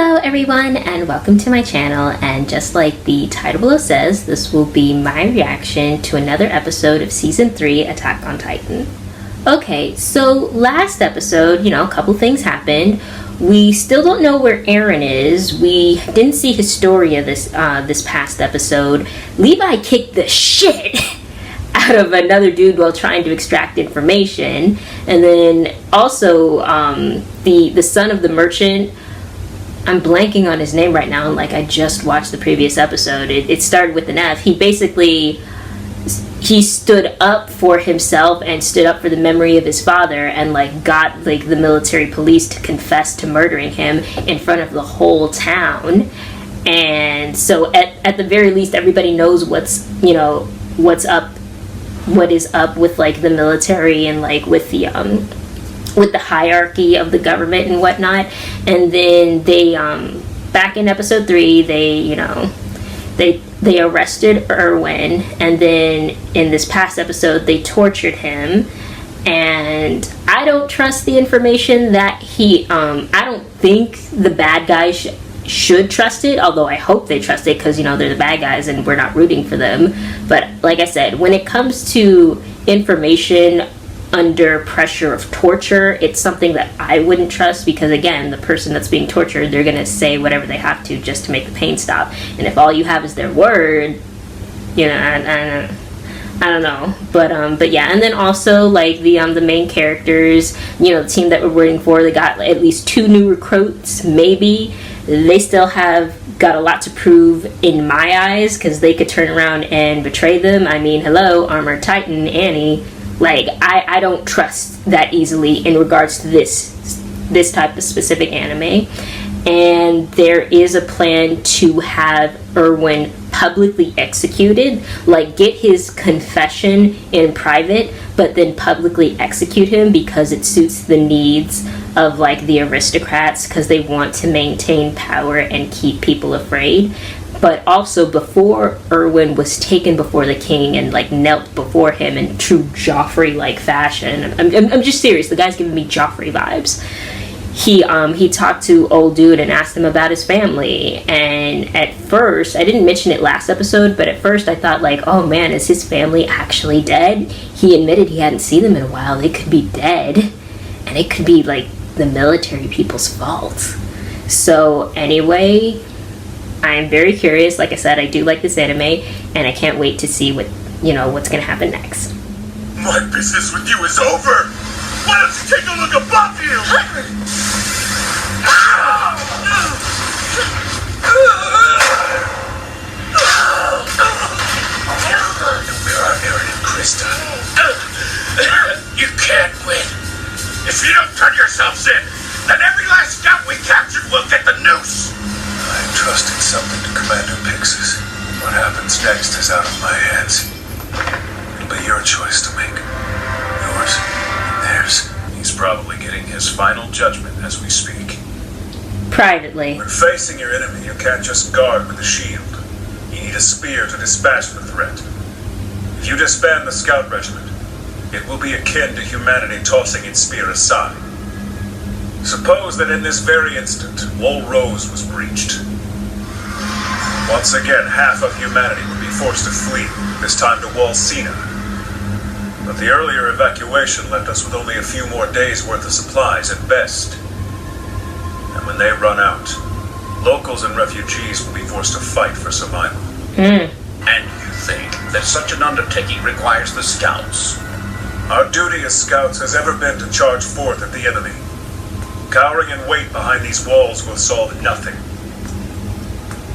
Hello everyone and welcome to my channel, and just like the title below says, this will be my reaction to another episode of Season 3 Attack on Titan. Okay, so last episode, a couple things happened. We still don't know where Eren is. We didn't see Historia this past episode. Levi kicked the shit out of another dude while trying to extract information. And then also the son of the merchant, I'm blanking on his name right now, and I just watched the previous episode. It started with an F. He stood up for himself and stood up for the memory of his father, and got the military police to confess to murdering him in front of the whole town. And so at the very least, everybody knows what is up with the military and with the hierarchy of the government and whatnot. And then they back in episode 3, they arrested Erwin, and then in this past episode they tortured him. And I don't trust the information that I don't think the bad guys should trust it, although I hope they trust it, because they're the bad guys and we're not rooting for them. But like I said, when it comes to information under pressure of torture, it's something that I wouldn't trust, because again, the person that's being tortured, they're gonna say whatever they have to just to make the pain stop. And if all you have is their word, I don't know. But yeah. And then also the main characters, the team that we're rooting for, they got at least 2 new recruits. Maybe they still have got a lot to prove in my eyes, because they could turn around and betray them. I mean, hello, Armored Titan Annie. I don't trust that easily in regards to this type of specific anime. And there is a plan to have Erwin publicly executed, get his confession in private, but then publicly execute him, because it suits the needs of the aristocrats, because they want to maintain power and keep people afraid. But also, before Erwin was taken before the king and knelt before him in true Joffrey fashion, I'm just serious, the guy's giving me Joffrey vibes. He talked to old dude and asked him about his family. And at first, I didn't mention it last episode, but at first I thought oh man, is his family actually dead? He admitted he hadn't seen them in a while. They could be dead, and it could be the military people's fault. So anyway, I am very curious. Like I said, I do like this anime, and I can't wait to see what's gonna happen next. My business with you is over. Why don't you take a look above you? Where are Eren and Krista? You can't win. If you don't turn yourselves in, then every last scout we captured will get the noose. I entrusted something to Commander Pixis. What happens next is out of my hands. It'll be your choice to make. Yours and theirs. He's probably getting his final judgment as we speak. Privately. When facing your enemy, you can't just guard with a shield. You need a spear to dispatch the threat. If you disband the scout regiment, it will be akin to humanity tossing its spear aside. Suppose that in this very instant, Wall Rose was breached. Once again, half of humanity would be forced to flee, this time to Wall Sina. But the earlier evacuation left us with only a few more days' worth of supplies at best. And when they run out, locals and refugees will be forced to fight for survival. And you think that such an undertaking requires the scouts? Our duty as scouts has ever been to charge forth at the enemy. Cowering in wait behind these walls will solve nothing.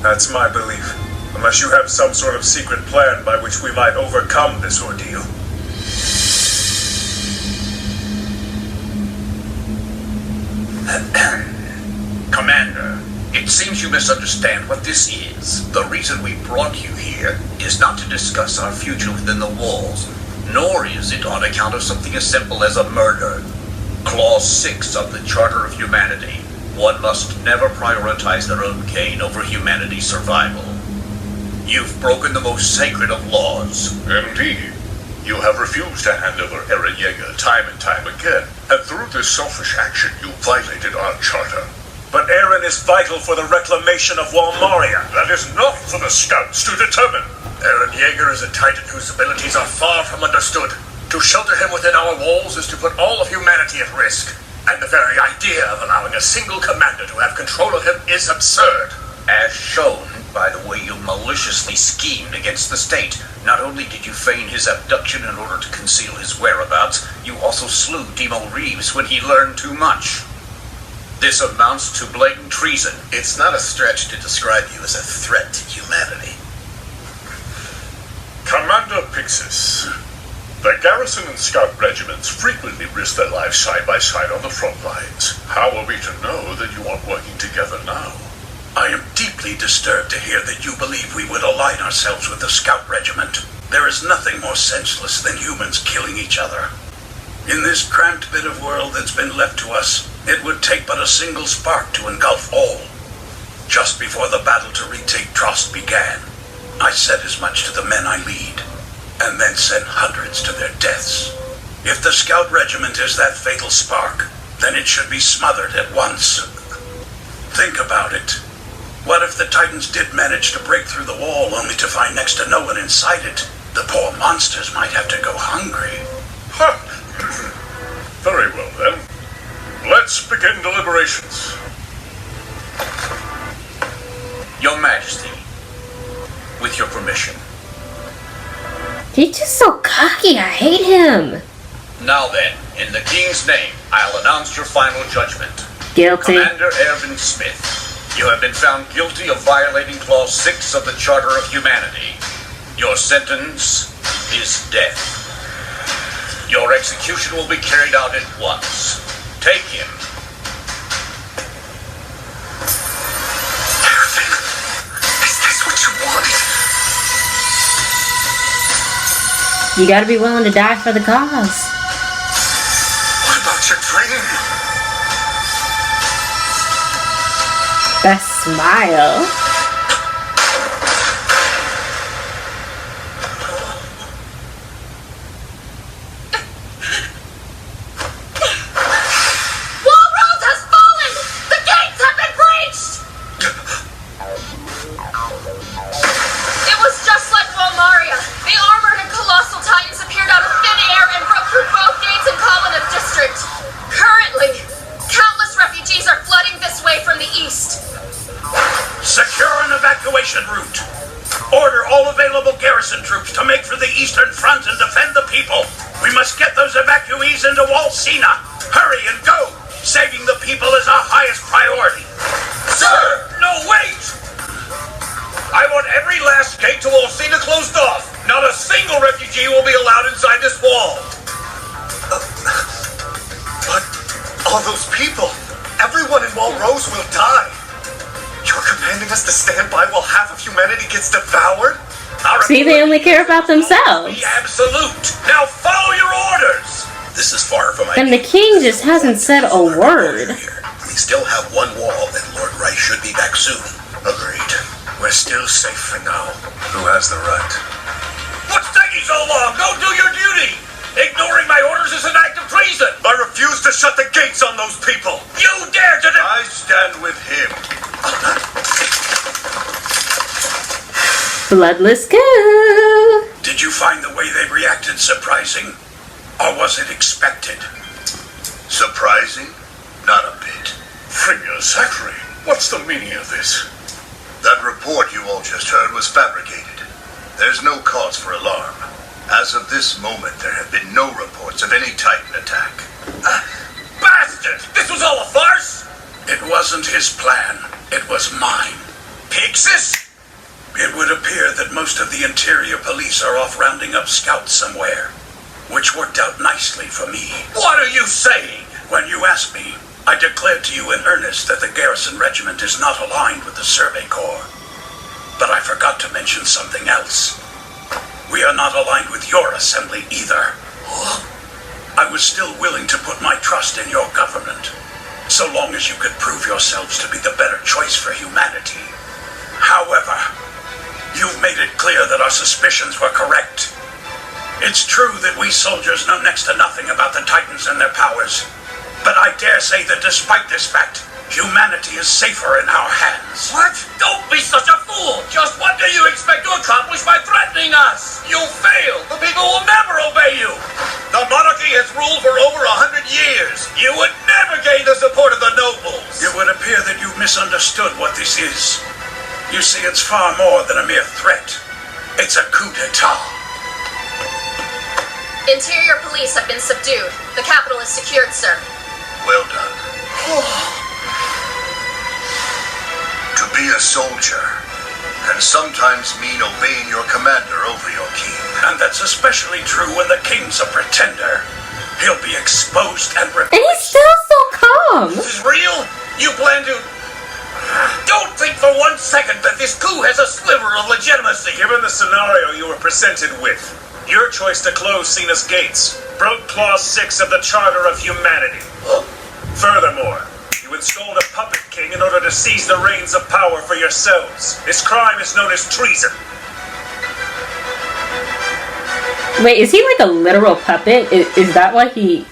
That's my belief, unless you have some sort of secret plan by which we might overcome this ordeal. Commander, it seems you misunderstand what this is. The reason we brought you here is not to discuss our future within the walls, nor is it on account of something as simple as a murder. Clause 6 of the Charter of Humanity. One must never prioritize their own gain over humanity's survival. You've broken the most sacred of laws. Indeed. You have refused to hand over Eren Yeager time and time again, and through this selfish action you violated our charter. But Aaron is vital for the reclamation of Walmaria. That is not for the scouts to determine. Aaron Yeager is a Titan whose abilities are far from understood. To shelter him within our walls is to put all of humanity at risk. And the very idea of allowing a single commander to have control of him is absurd. As shown by the way you maliciously schemed against the state. Not only did you feign his abduction in order to conceal his whereabouts, you also slew Demo Reeves when he learned too much. This amounts to blatant treason. It's not a stretch to describe you as a threat to humanity. Commander Pixis, the garrison and scout regiments frequently risk their lives side by side on the front lines. How are we to know that you aren't working together now? I am deeply disturbed to hear that you believe we would align ourselves with the Scout Regiment. There is nothing more senseless than humans killing each other. In this cramped bit of world that's been left to us, it would take but a single spark to engulf all. Just before the battle to retake Trost began, I said as much to the men I lead, and then sent hundreds to their deaths. If the Scout Regiment is that fatal spark, then it should be smothered at once. Think about it. What if the Titans did manage to break through the wall only to find next to no one inside it? The poor monsters might have to go hungry. Huh. Very well then. Let's begin deliberations. Your Majesty, with your permission. He's just so cocky. I hate him. Now then, in the King's name, I'll announce your final judgment. Guilty. Commander Ervin Smith, you have been found guilty of violating Clause 6 of the Charter of Humanity. Your sentence is death. Your execution will be carried out at once. Take him. Ervin, is this what you wanted? You gotta be willing to die for the cause. What about your dream? That smile. Walrose has fallen! The gates have been breached! It was just like Walmaria. The armored and colossal titans appeared out of thin air and broke through both gates in Colonnade District. Currently, countless refugees are flooding this way from the east. Secure an evacuation route. Order all available garrison troops to make for the eastern front and defend the people. We must get those evacuees into Walsina. Hurry and go. Saving the people is our highest priority. Sir! No, wait! I want every last gate to Walsina closed off. Not a single refugee will be allowed inside this wall. But all those people, everyone in Walrose will die. You're commanding us to stand by while half of humanity gets devoured? See, they only care about themselves. Be absolute. Now follow your orders. This is far from And the king just hasn't said a word. We still have one wall, and Lord Rice should be back soon. Agreed. We're still safe for now. Who has the right? What's taking so long? Go do your duty. Ignoring my orders is an act of treason. I refuse to shut the gates on those people. You dare to... I stand with him. Bloodless coup. Did you find the way they reacted surprising? Or was it expected? Surprising? Not a bit. Fringer Zachary, what's the meaning of this? That report you all just heard was fabricated. There's no cause for alarm. As of this moment, there have been no reports of any Titan attack. Bastard! This was all a farce? It wasn't his plan. It was mine. Pixis? It would appear that most of the interior police are off rounding up scouts somewhere, which worked out nicely for me. What are you saying? When you asked me, I declared to you in earnest that the garrison regiment is not aligned with the Survey Corps. But I forgot to mention something else. We are not aligned with your assembly either. I was still willing to put my trust in your government, so long as you could prove yourselves to be the better choice for humanity. However, you've made it clear that our suspicions were correct. It's true that we soldiers know next to nothing about the Titans and their powers, but I dare say that despite this fact, Humanity is safer in our hands. What? Don't be such a fool! Just what do you expect to accomplish by threatening us? You failed! The people will never obey you! The monarchy has ruled for over 100 years. You would never gain the support of the nobles. It would appear that you misunderstood what this is. You see, it's far more than a mere threat. It's a coup d'etat. Interior police have been subdued. The capital is secured, sir. Well done. To be a soldier can sometimes mean obeying your commander over your king. And that's especially true when the king's a pretender. He'll be exposed and And he's still so calm. This is real? You plan to... Don't think for 1 second that this coup has a sliver of legitimacy. Given the scenario you were presented with, your choice to close Cena's gates broke Clause 6 of the Charter of Humanity. Furthermore, you installed a puppet king in order to seize the reins of power for yourselves. This crime is known as treason. Wait, is he like a literal puppet? Is that why he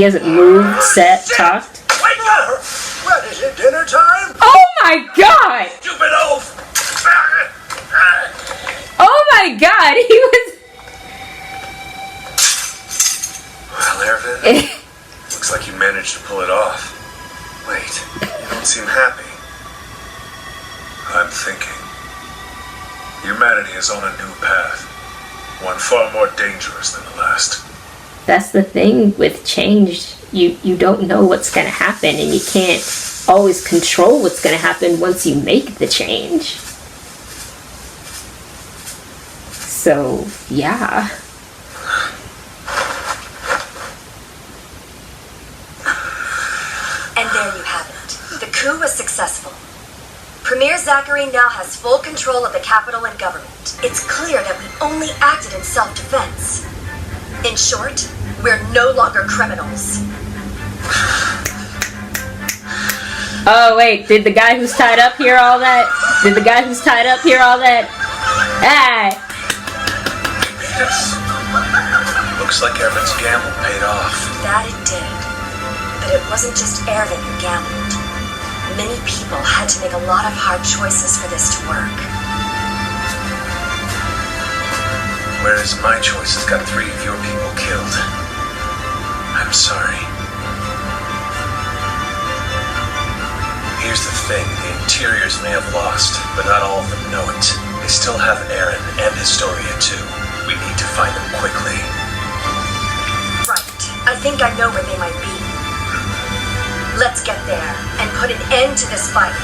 hasn't moved, sat, talked? Wake up! What is it, dinner time? Oh my god! Stupid oaf! Oh my god, he was... Well, Ervin, looks like you managed to pull it off. Wait, you don't seem happy. I'm thinking. Humanity is on a new path. One far more dangerous than the last. That's the thing with change. You don't know what's going to happen, and you can't always control what's going to happen once you make the change. So, yeah. And there you have it. The coup was successful. Premier Zachary now has full control of the capital and government. It's clear that we only acted in self-defense. In short, we're no longer criminals. Oh, wait, did the guy who's tied up hear all that? Did the guy who's tied up hear all that? Hey! Yes. Looks like Ervin's gamble paid off. That it did. But it wasn't just Ervin who gambled. Many people had to make a lot of hard choices for this to work. Whereas my choices got 3 of your people killed. I'm sorry. Here's the thing, the Interiors may have lost, but not all of them know it. They still have Aaron and Historia too. We need to find them quickly. Right. I think I know where they might be. Let's get there and put an end to this fight.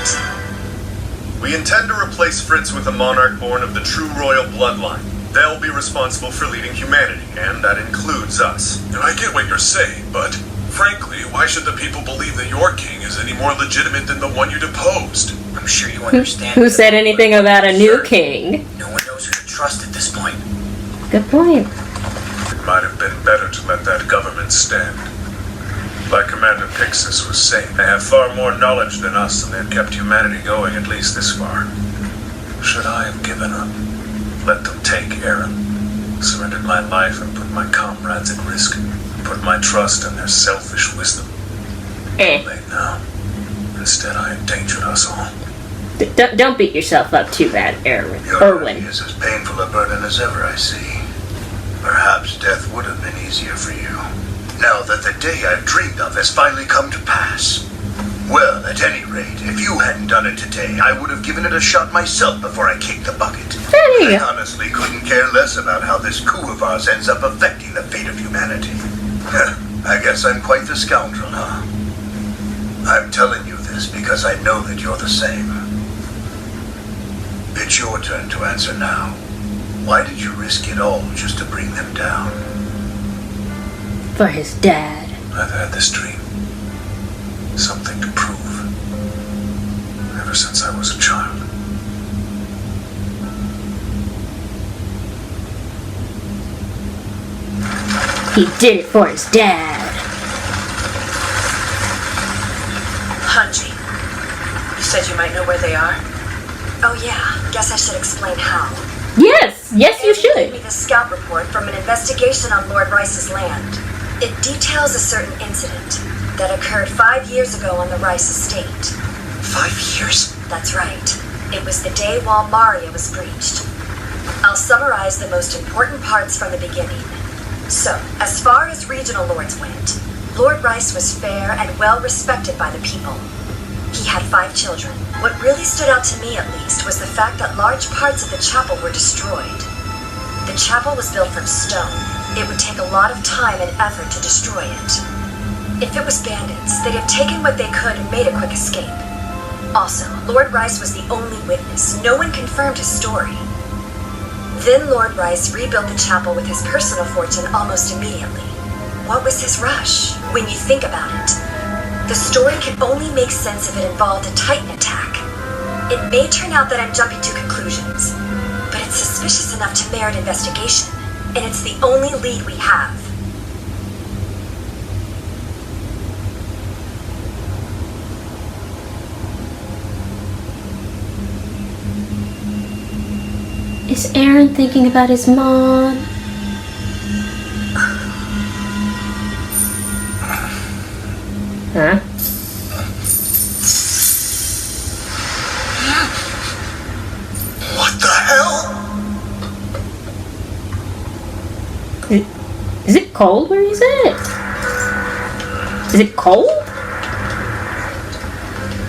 We intend to replace Fritz with a monarch born of the true royal bloodline. They'll be responsible for leading humanity, and that includes us. And I get what you're saying, but frankly, why should the people believe that your king is any more legitimate than the one you deposed? I'm sure you understand. Who said anything about a new king? No one knows who to trust at this point. Good point. It might have been better to let that government stand. Like Commander Pixis was saying, they have far more knowledge than us, and they've kept humanity going at least this far. Should I have given up? Let them take Aaron. Surrendered my life and put my comrades at risk. Put my trust in their selfish wisdom. Late now. Instead, I endangered us all. Don't beat yourself up too bad, Erwin. Your journey is as painful a burden as ever, I see. Perhaps death would have been easier for you. Now that the day I've dreamed of has finally come to pass. Well, at any rate, if you hadn't done it today, I would have given it a shot myself before I kicked the bucket. I honestly couldn't care less about how this coup of ours ends up affecting the fate of humanity. I guess I'm quite the scoundrel, huh? I'm telling you this because I know that you're the same. It's your turn to answer now. Why did you risk it all just to bring them down? For his dad. I've had this dream. Something to prove. Ever since I was a child. He did it for his dad. Hanji, you said you might know where they are? Oh yeah, guess I should explain how. Yes, you Gave should. me the scout report from an investigation on Lord Rice's land. It details a certain incident. that occurred 5 years ago on the Rice estate. 5 years? That's right. It was the day Walmaria was breached. I'll summarize the most important parts from the beginning. So, as far as regional lords went, Lord Rice was fair and well respected by the people. He had 5 children. What really stood out to me, at least, was the fact that large parts of the chapel were destroyed. The chapel was built from stone. It would take a lot of time and effort to destroy it. If it was bandits, they'd have taken what they could and made a quick escape. Also, Lord Rice was the only witness. No one confirmed his story. Then Lord Rice rebuilt the chapel with his personal fortune almost immediately. What was his rush? When you think about it, the story can only make sense if it involved a Titan attack. It may turn out that I'm jumping to conclusions, but it's suspicious enough to merit investigation, and it's the only lead we have. Is Aaron thinking about his mom? Huh? What the hell? Is it cold where he's at? Is it cold?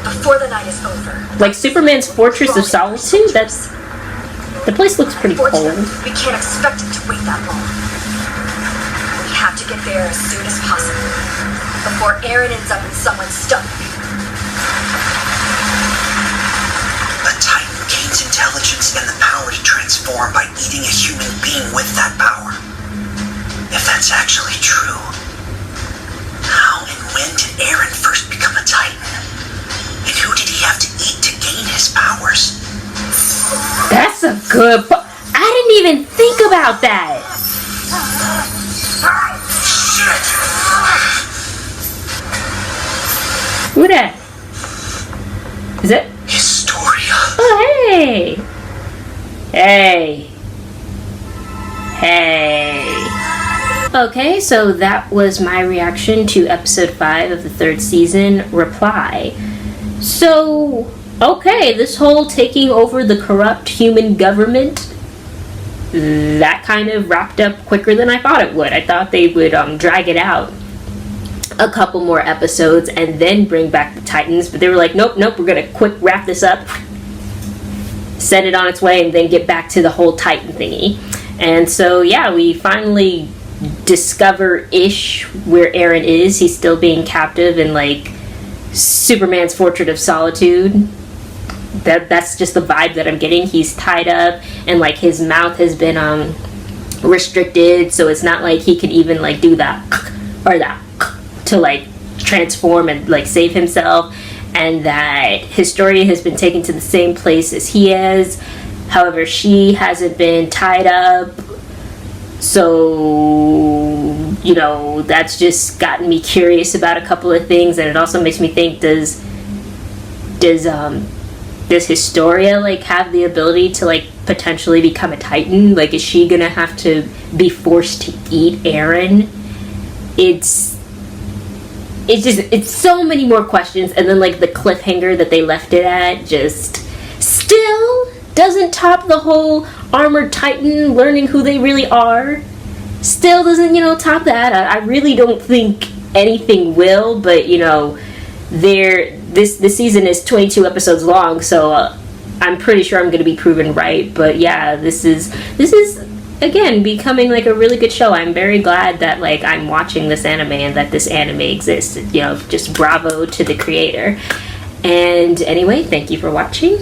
Before the night is over. Like Superman's Fortress of Solitude? That's... The place looks pretty cold. Unfortunately, we can't expect him to wait that long. We have to get there as soon as possible, before Aaron ends up in someone's stomach. A Titan gains intelligence and the power to transform by eating a human being with that power. If that's actually true, how and when did Aaron first become a Titan? And who did he have to eat to gain his powers? That's a good I didn't even think about that. Shit! Who that? Is it? Historia. Oh, hey. Hey. Hey. Okay, so that was my reaction to episode 5 of the 3rd season, Reply. So, okay, this whole taking over the corrupt human government, that kind of wrapped up quicker than I thought it would. I thought they would drag it out a couple more episodes and then bring back the Titans, but they were like, nope, we're gonna quick wrap this up, send it on its way, and then get back to the whole Titan thingy. And so, yeah, we finally discover-ish where Aaron is. He's still being captive in, like, Superman's Fortress of Solitude. That's just the vibe that I'm getting. He's tied up, and, like, his mouth has been restricted, so it's not like he could even, like, do that or that to, like, transform and, like, save himself. And that Historia has been taken to the same place as he is. However, she hasn't been tied up. So, you know, that's just gotten me curious about a couple of things. And it also makes me think, does Historia, like, have the ability to, like, potentially become a Titan? Like, is she gonna have to be forced to eat Aaron? It's so many more questions. And then, like, the cliffhanger that they left it at just still doesn't top the whole armored Titan learning who they really are. Still doesn't, top that. I really don't think anything will, but, this season is 22 episodes long, so I'm pretty sure I'm going to be proven right. But yeah, this is again becoming like a really good show. I'm very glad that, like, I'm watching this anime and that this anime exists. Just bravo to the creator. And anyway, thank you for watching.